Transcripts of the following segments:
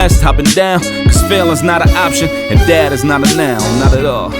Up and down, cause feeling's not an option, and dad is not a noun, not at all.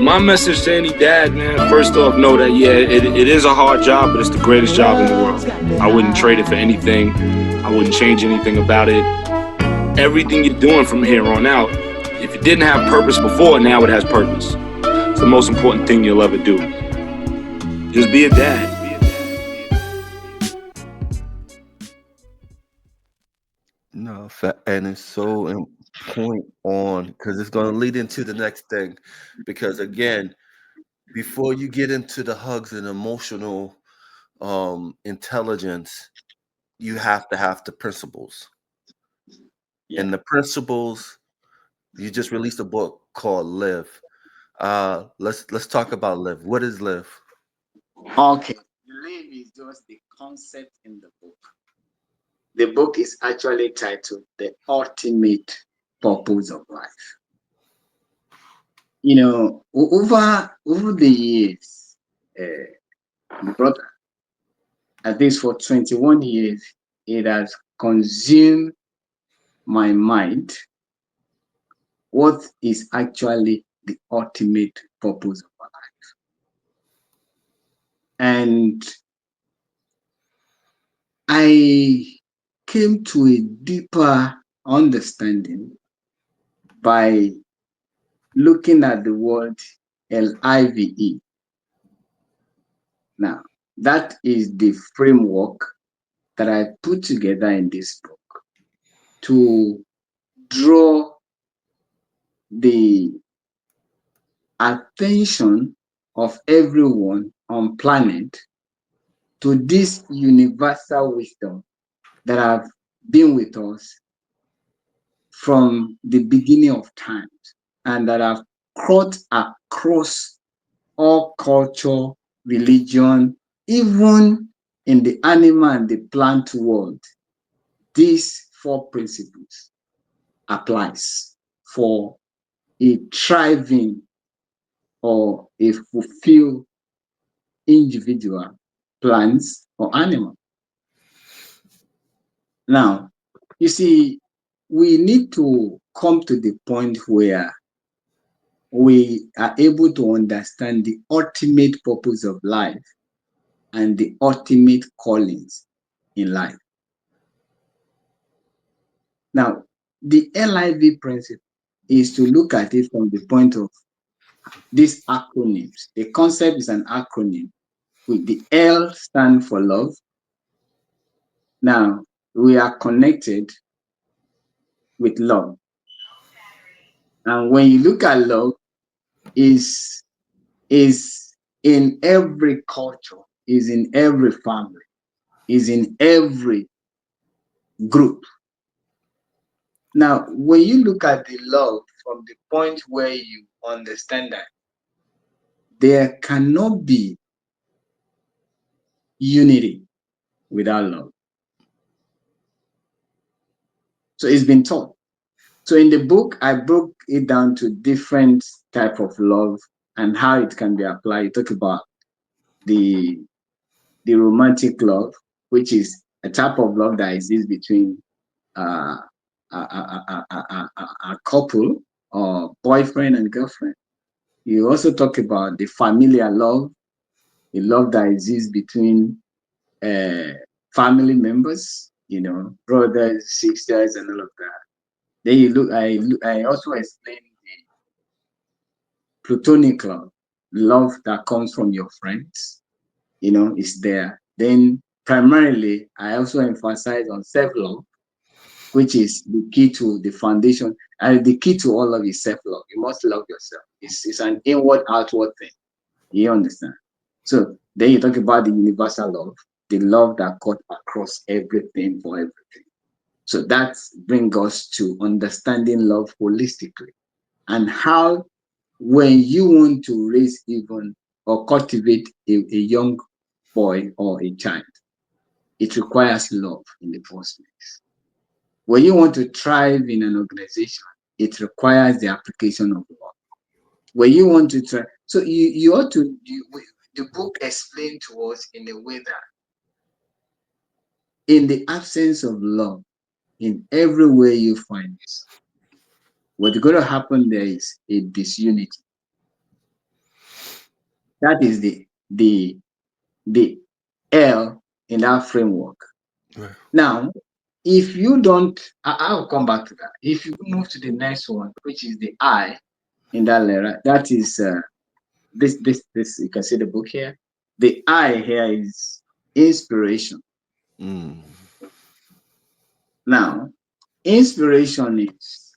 My message to any dad, man, first off, know that, yeah, it is a hard job, but it's the greatest job in the world. I wouldn't trade it for anything. I wouldn't change anything about it. Everything you're doing from here on out, if it didn't have purpose before, now it has purpose. It's the most important thing you'll ever do. Just be a dad. No, and it's so point on because it's going to lead into the next thing. Because again, before you get into the hugs and emotional intelligence, you have to have the principles. Yeah. And the principles, you just released a book called Live. Let's talk about Live. What is Live? Okay. Live is just the concept in the book. The book is actually titled The Ultimate Purpose of Life. You know, over the years, brother, at least for 21 years, it has consumed my mind. What is actually the ultimate purpose of our life? And I came to a deeper understanding by looking at the word L.I.V.E. Now, that is the framework that I put together in this book to draw the attention of everyone on planet to this universal wisdom that have been with us from the beginning of times and that have cut across all culture, religion, even in the animal and the plant world. These 4 principles applies for a thriving or a fulfilled individual, plants or animal. Now, you see, we need to come to the point where we are able to understand the ultimate purpose of life and the ultimate callings in life. Now, the L.I.V. principle is to look at it from the point of these acronyms. The concept is an acronym with the L stand for love. Now, we are connected with love. And when you look at love, is in every culture, is in every family, is in every group. Now, when you look at the love from the point where you understand that there cannot be unity without love. So it's been taught. So in the book, I broke it down to different type of love and how it can be applied. You talk about the romantic love, which is a type of love that exists between a couple or boyfriend and girlfriend. You also talk about the familiar love, the love that exists between family members, you know, brothers, sisters, and all of that. Then you look, I also explained the platonic love that comes from your friends, you know, is there. Then primarily, I also emphasize on self-love, which is the key to the foundation, and the key to all of is self-love. You must love yourself. It's an inward, outward thing. You understand? So then you talk about the universal love, the love that cut across everything for everything. So that brings us to understanding love holistically and how when you want to raise even or cultivate a young boy or a child, it requires love in the first place. When you want to thrive in an organization, it requires the application of love. When you want to try, so you ought to, the book explained to us in a way that in the absence of love, in every way you find yourself, what's going to happen there is a disunity. That is the L in that framework. Right. Now, if you don't, I'll come back to that. If you move to the next one, which is the I in that letter, that is this. You can see the book here. The I here is inspiration. Mm. Now, inspiration is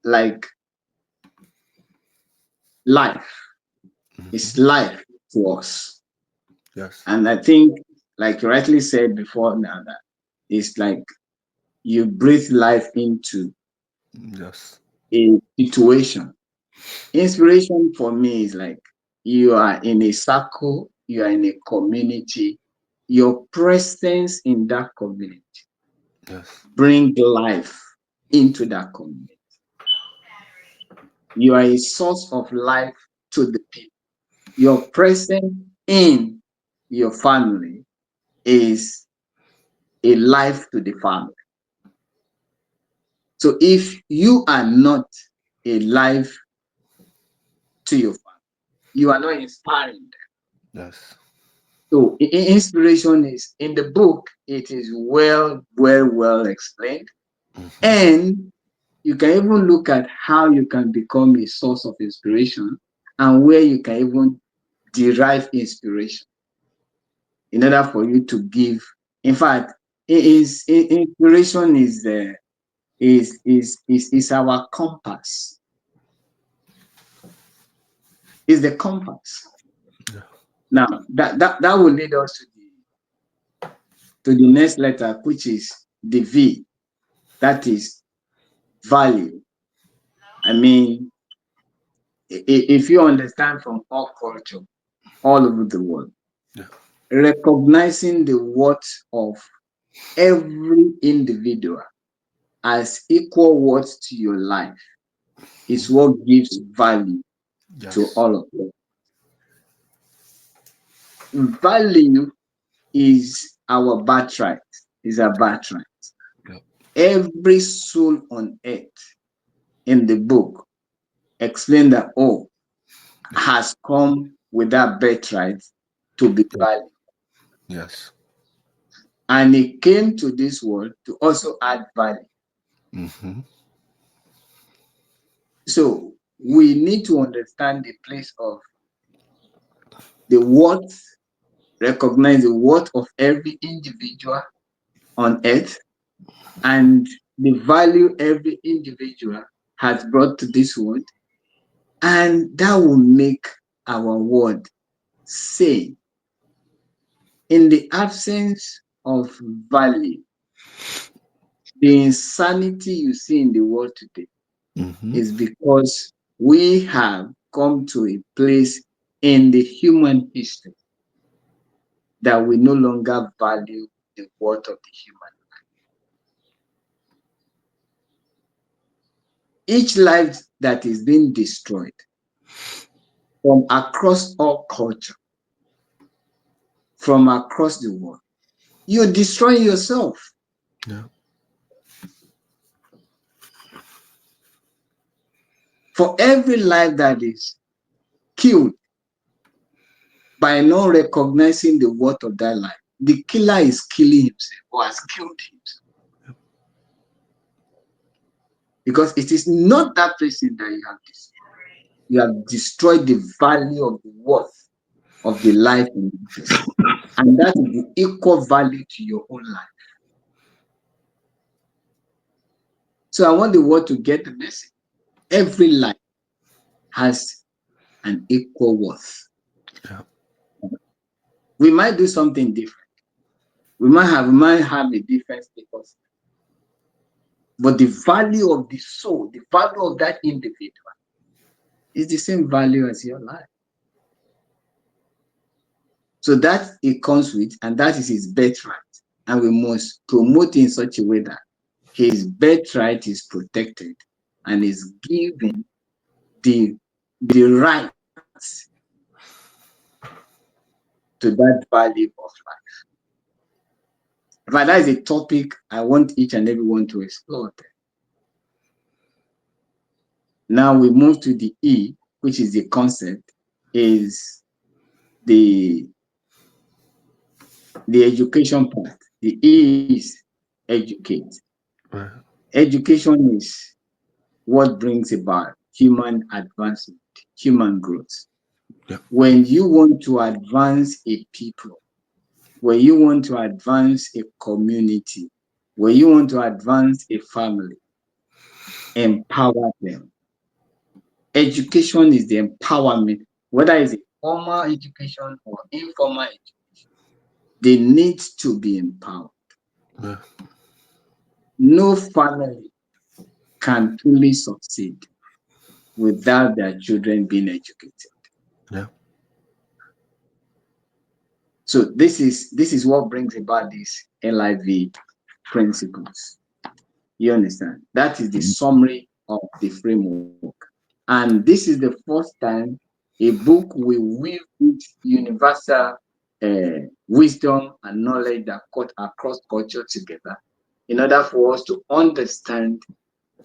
like life. It's Mhm. life to us. Yes. And I think, like you rightly said before now, that it's like you breathe life into Yes. a situation. Inspiration for me is like you are in a circle, you are in a community, your presence in that community Yes. bring life into that community. You are a source of life to the people. Your presence in your family is a life to the family. So if you are not a life to your family, you are not inspiring them. Yes. So inspiration is in the book, it is well explained. Mhm. And you can even look at how you can become a source of inspiration and where you can even derive inspiration in order for you to give. In fact, inspiration is the is our compass. Is the compass. Yeah. Now that will lead us to the next letter, which is the V. That is value. I mean, if you understand from all culture, all over the world, Yeah. recognizing the worth of every individual as equal worth to your life is what gives value to Yes. all of them. Value is our birthright, is our birthright. Yeah. Every soul on earth in the book explain that, oh, has come with that birthright to be Yeah. valued. Yes. And he came to this world to also add value. Mm-hmm. So we need to understand the place of the worth, recognize the worth of every individual on earth and the value every individual has brought to this world. And that will make our world sane. In the absence of value, the insanity you see in the world today Mm-hmm. is because we have come to a place in the human history that we no longer value the worth of the human. Each life that is being destroyed from across all culture, from across the world, you're destroying yourself. Yeah. For every life that is killed by not recognizing the worth of that life, the killer is killing himself or has killed himself. Because it is not that person that you have destroyed. You have destroyed the value of the worth of the life in the person. And that is the equal value to your own life. So I want the world to get the message. Every life has an equal worth. Yeah. We might do something different. We might have a different status. But the value of the soul, the value of that individual is the same value as your life. So that it comes with, and that is his birthright. And we must promote in such a way that his birthright is protected and is given the rights to that value of life. But that is a topic I want each and everyone to explore. Now we move to the E, which is the concept, is the education part. The E is educate. Right. Education is what brings about human advancement, human growth. Yeah. When you want to advance a people, when you want to advance a community, when you want to advance a family, empower them. Education is the empowerment, whether it's a formal education or informal education, they need to be empowered. Yeah. No family can truly succeed without their children being educated. Yeah. So this is what brings about these L.I.V.E principles. You understand? That is the summary of the framework. And this is the first time a book will weave its universal wisdom and knowledge that cut across culture together in order for us to understand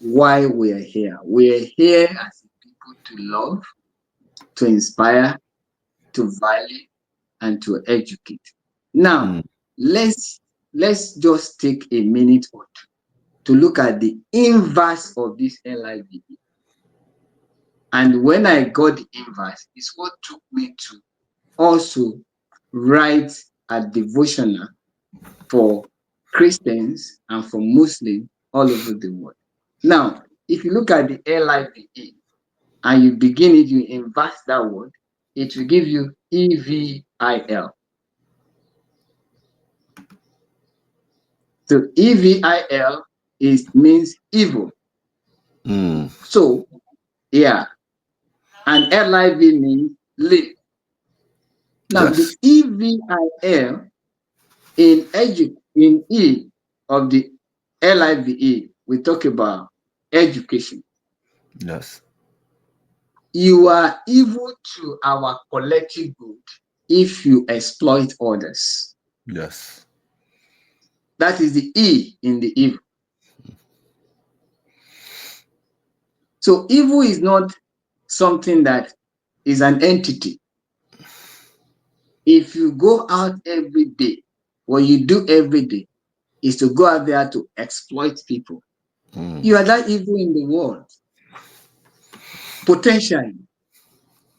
why we're here. We're here as a people to love, to inspire, to value, and to educate. Now, let's just take a minute or two to look at the inverse of this L.I.V.E. And when I got the inverse, it's what took me to also write a devotional for Christians and for Muslims all over the world. Now, if you look at the L.I.V.E and you begin it, you inverse that word, it will give you EVIL. So EVIL means evil. So, yeah. And L.I.V means live. Now, the Yes. EVIL in E of the L.I.V.E, we talk about education. Yes. You are evil to our collective good if you exploit others. Yes. That is the E in the evil. So evil is not something that is an entity. If you go out every day, what you do every day is to go out there to exploit people, you are that evil in the world. Potentially,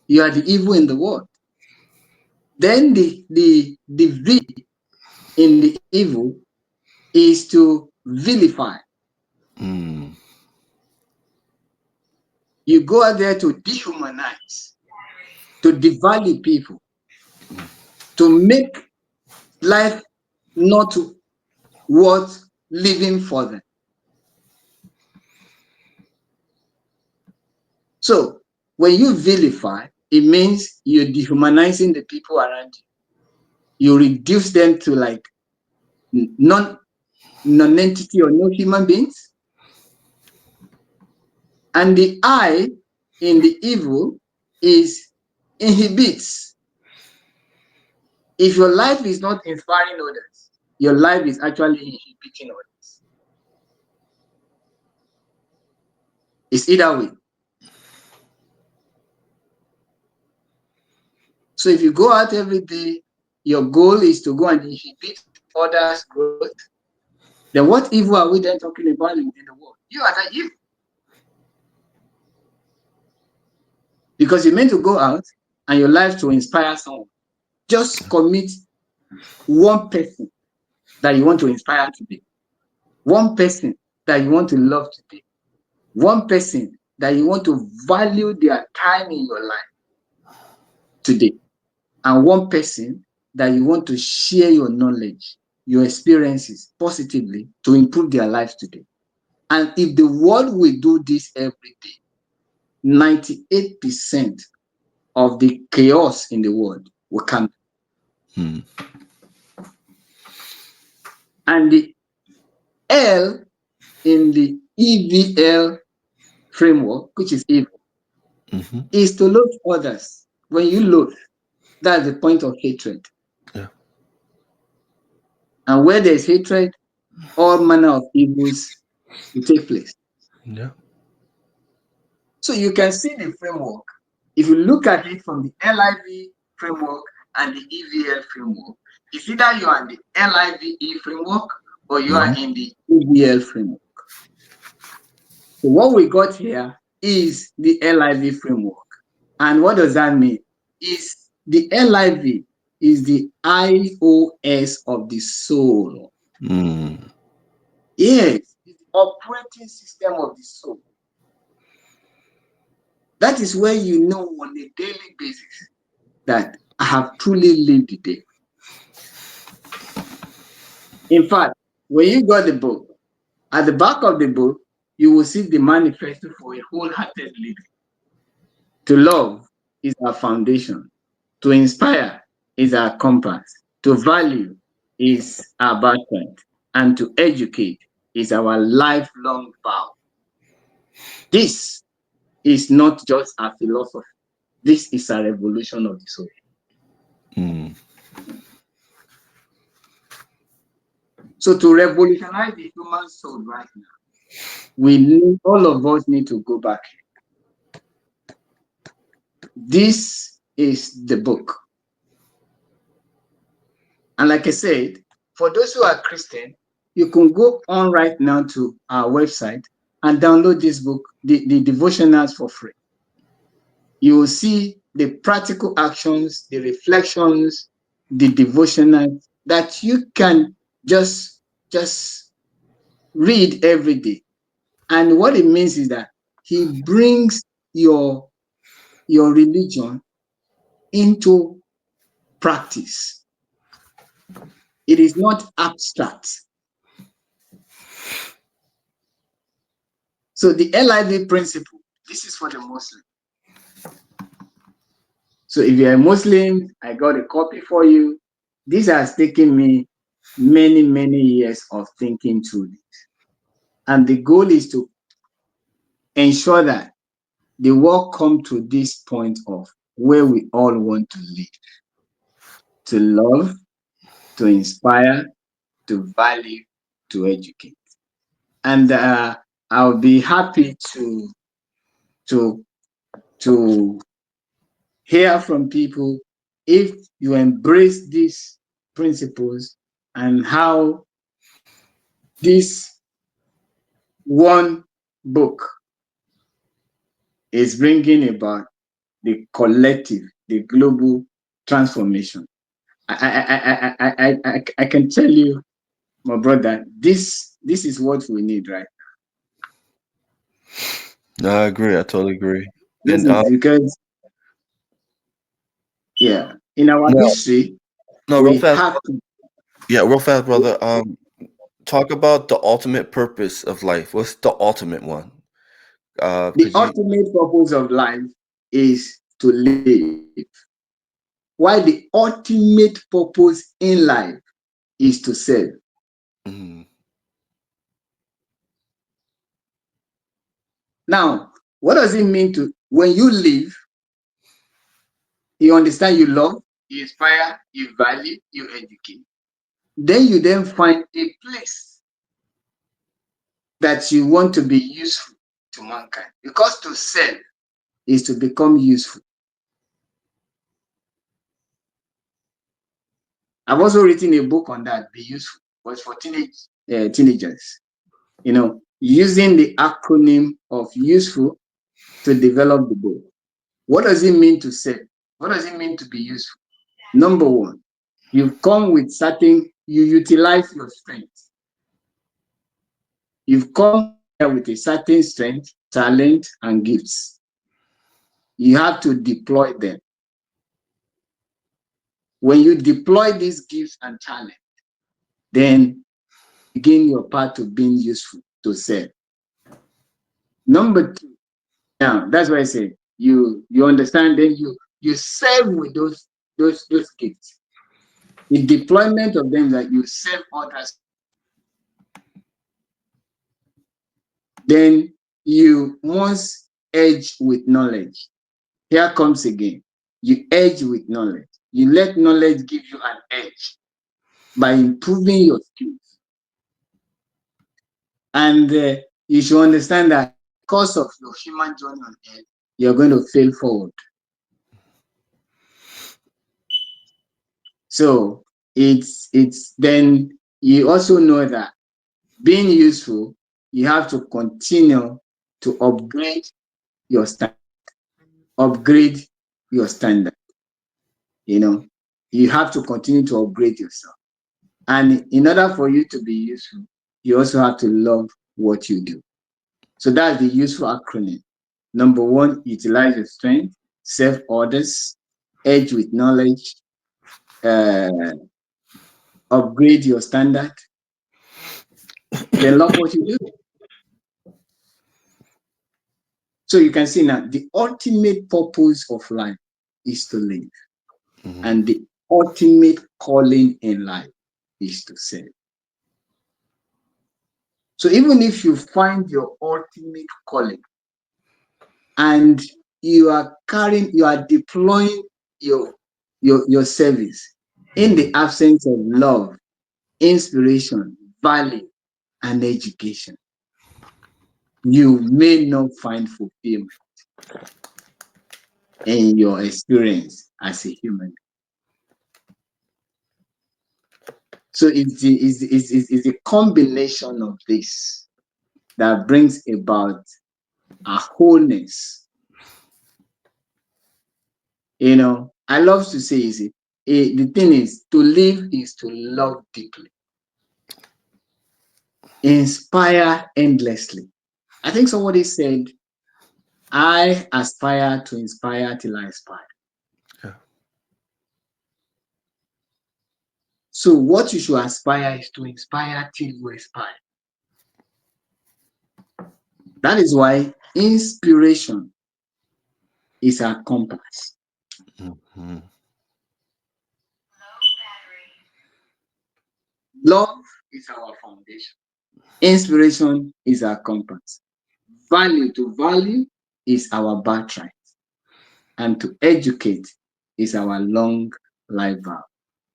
you are the evil in the world. Then the V in the evil is to vilify. You go out there to dehumanize, to devalue people, to make life not worth living for them. So when you vilify, it means you're dehumanizing the people around you. You reduce them to like non-entity or no human beings. And the I in the evil is inhibits. If your life is not inspiring others, your life is actually inhibiting others. It's either way. So if you go out every day, your goal is to go and inhibit others' growth, then what evil are we then talking about in the world? You are the evil. Because you're meant to go out and your life to inspire someone. Just commit one person that you want to inspire today. One person that you want to love today. One person that you want to value their time in your life today. And one person that you want to share your knowledge, your experiences positively to improve their lives today. And if the world will do this every day, 98% of the chaos in the world will come. And the L in the EVL framework, which is evil, is to loathe others. When you loathe, that's the point of hatred. Yeah. And where there's hatred, all manner of evils will take place. Yeah. So you can see the framework. If you look at it from the L.I.V.E framework and the EVL framework, it's either you are in the L.I.V.E framework or you are in the EVL framework. So what we got here is the L.I.V.E framework. And what does that mean? Is the L.I.V.E is the iOS of the soul. Mm. Yes, it's the operating system of the soul. That is where you know on a daily basis that I have truly lived the day. In fact, when you got the book, at the back of the book, you will see the manifesto for a wholehearted living. To love is our foundation. To inspire is our compass. To value is our birthright. And to educate is our lifelong vow. This is not just a philosophy. This is a revolution of the soul. Mm. So to revolutionize the human soul right now, all of us need to go back. This is the book. And like I said, for those who are Christian, you can go on right now to our website and download this book, the devotionals for free. You will see the practical actions, the reflections, the devotionals that you can just read every day. And what it means is that he brings your religion into practice. It is not abstract. So the L.I.V.E principle, this is for the Muslim. So if you're a Muslim, I got a copy for you. This has taken me many, many years of thinking through this. And the goal is to ensure that the world come to this point of where we all want to live. To love, to inspire, to value, to educate. And I'll be happy to hear from people if you embrace these principles and how this one book is bringing about the collective, the global transformation. I can tell you, my brother, this is what we need, right? No, I agree. I totally agree. This And is because, yeah, in our no, history, no, real we fast. have to. Yeah, real fast, brother. Talk about the ultimate purpose of life. What's the ultimate one? The Because you. ultimate purpose of life is to live. While the ultimate purpose in life is to serve. Mm, Now, what does it mean to when you live? You understand, you love, you inspire, you value, you educate. Then you then find a place that you want to be useful to mankind. Because to serve is to become useful. I've also written a book on that, Be Useful, but for teenagers. You know, using the acronym of useful to develop the book. What does it mean to serve? What does it mean to be useful? Number one, you utilize your strength. You've come here with a certain strength, talent, and gifts. You have to deploy them. When you deploy these gifts and talent, then begin your path to being useful to serve. Number two, now that's why I say you understand, then you serve with those gifts. The deployment of them that you serve others. Then you must edge with knowledge. Here comes again. You edge with knowledge. You let knowledge give you an edge. by improving your skills. And you should understand that because of your human journey on earth, you're going to fail forward. So it's then you also know that being useful, you have to continue to your stand, upgrade your standard. You know, you have to continue to upgrade yourself. And in order for you to be useful, you also have to love what you do. So that's the useful acronym. Number one, utilize your strength, serve others, edge with knowledge, uh, upgrade your standard, then love what you do. So you can see now the ultimate purpose of life is to live, Mhm. and the ultimate calling in life is to serve. So even if you find your ultimate calling and you are deploying your your service in the absence of love, inspiration, value, and education, you may not find fulfillment in your experience as a human. So it's a combination of this that brings about a wholeness. I love to say, the thing is, to live is to love deeply, inspire endlessly. I think somebody said, I aspire to inspire till I inspire. Yeah. So what you should aspire is to inspire till you inspire. That is why inspiration is our compass. Mhm. Love is our foundation. Inspiration is our compass. Value to value is our birthright. And to educate is our long life vow.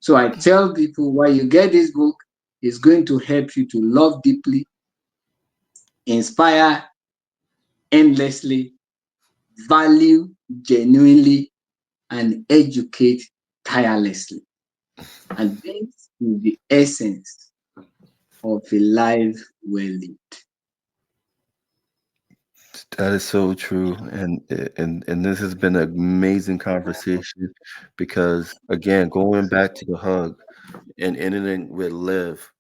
So I tell people, while you get this book, it's going to help you to love deeply, inspire endlessly, value genuinely, and educate tirelessly. And this is the essence of a life well lived. That is so true, and this has been an amazing conversation because again, going back to the hug and ending with live,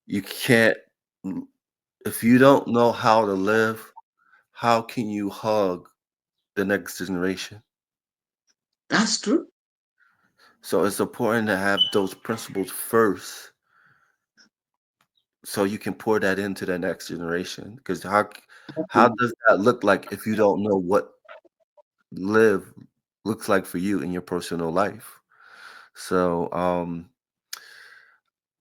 you can't if you don't know how to live, how can you hug the next generation? That's true. So it's important to have those principles first, so you can pour that into the next generation. Because how does that look like if you don't know what live looks like for you in your personal life? So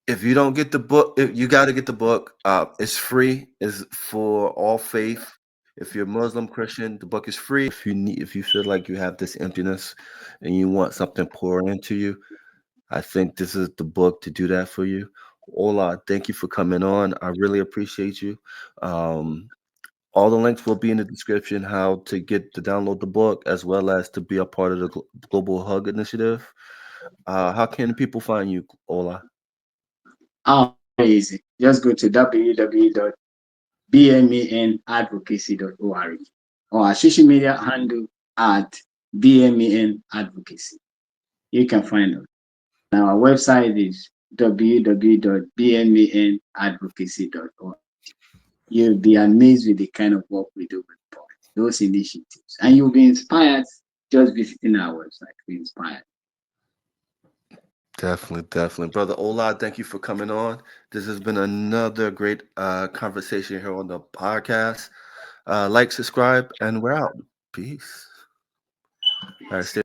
if you don't get the book, if you got to get the book. It's free. It's for all faith. If you're Muslim, Christian, the book is free. If you feel like you have this emptiness and you want something poured into you, I think this is the book to do that for you. Ola, thank you for coming on. I really appreciate you. Um, all the links will be in the description. How to get to download the book, as well as to be a part of the Global Hug Initiative. How can people find you, Ola? Very easy. Just go to www.bmanadvocacy.org or our social media handle at BMAN Advocacy. You can find us. Our website is www.bmanadvocacy.org. You'll be amazed with the kind of work we do with those initiatives. And you'll be inspired just visiting our website. Be inspired. Definitely, definitely. Brother Ola, thank you for coming on. This has been another great conversation here on the podcast. Like, subscribe, and we're out. Peace. All right, stay